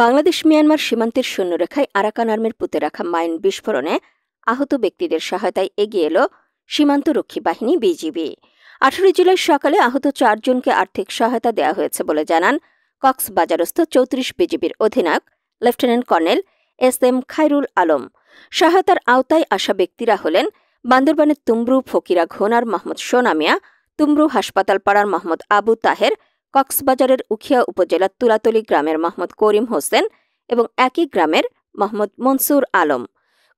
Bangladesh Myanmar সীমান্তের শূন্যরেখায় Arakan আর্মির পুঁতে রাখা মাইন বিস্ফোরণে আহত ব্যক্তিদের সহায়তায় এগিয়ে এল সীমান্তরক্ষী বাহিনী বিজিবি। 18 জুলাই সকালে আহত 4 জনকে আর্থিক সহায়তা দেওয়া হয়েছে বলে জানান কক্সবাজারস্থ 34 বিজিবির অধিনায়ক lieutenant colonel S M Khairul Alam. সহায়তার আওতায় আসা ব্যক্তিরা হলেন বান্দরবানের তুমব্রু ফকিরা ঘোনার মোহাম্মদ সোনা মিয়া, তুমব্রু হাসপাতাল পাড়ার মোহাম্মদ আবু তাহের, কক্সবাজারের উখিয়া উপজেলার তুলাতলী গ্রামের মোহাম্মদ করিম হোসেন এবং একই গ্রামের মোহাম্মদ মনসুর আলম।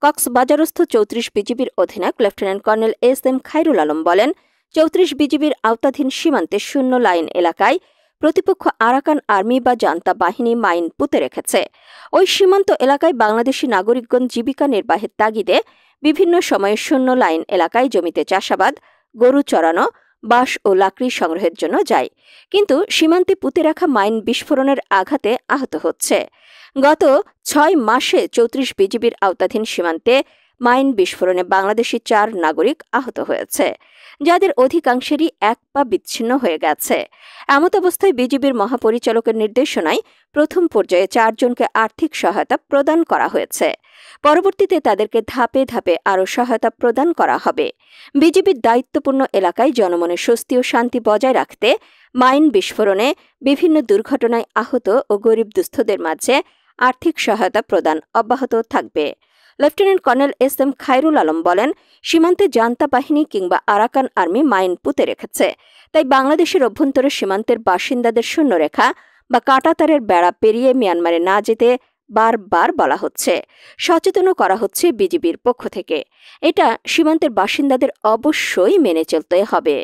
কক্সবাজারস্থ 34 বিজিবির অধিনায়ক lieutenant colonel S M Khairul Alam বলেন, 34 বিজিবির আওতাধীন সীমান্তে শূন্য লাইন এলাকায় প্রতিপক্ষ আরাকান আর্মি বা জান্তা বাহিনী মাইন পুঁতে রেখেছে। ওই সীমান্ত এলাকায় বাংলাদেশি নাগরিকগণ জীবিকা নির্বাহের তাগিদে বিভিন্ন সময়ে শূন্য লাইন এলাকায় জমিতে চাষাবাদ, গরু চড়ানো, বাঁশ ও লাকড়ি সংগ্রহের জন্য যায়, কিন্তু সীমান্তে পুঁতে রাখা মাইন বিস্ফোরণের আঘাতে আহত হচ্ছে। গত 6 মাসে 34 বিজিবির আওতাধীন সীমান্তে মাইন বিস্ফোরণে বাংলাদেশি 4 নাগরিক আহত হয়েছে, যাদের অধিকাংশেরই এক পা বিচ্ছিন্ন হয়ে গেছে। এমত অবস্থায় বিজিবির মহাপরিচালকের নির্দেশনায় প্রথম পর্যায়ে 4 জনকে আর্থিক সহায়তা প্রদান করা হয়েছে। পরবর্তীতে তাদেরকে ধাপে ধাপে আরও সহায়তা প্রদান করা হবে। বিজিবির দায়িত্বপূর্ণ এলাকায় জনমনে স্বস্তি ও শান্তি বজায় রাখতে মাইন বিস্ফোরণে বিভিন্ন দুর্ঘটনায় আহত ও গরিব দুস্থদের মাঝে আর্থিক সহায়তা প্রদান অব্যাহত থাকবে। Lieutenant colonel S M Khairul Alam বলেন, সীমান্তে জান্তা বাহিনী কিংবা আরাকান আর্মি মাইন পুঁতে রেখেছে, তাই বাংলাদেশের অভ্যন্তরে সীমান্তের বাসিন্দাদের শূন্যরেখা বা কাঁটাতারের বেড়া পেরিয়ে মিয়ানমারে না যেতে বারবার বলা হচ্ছে, সচেতনও করা হচ্ছে বিজিবির পক্ষ থেকে। এটা সীমান্তের বাসিন্দাদের অবশ্যই মেনে চলতে হবে।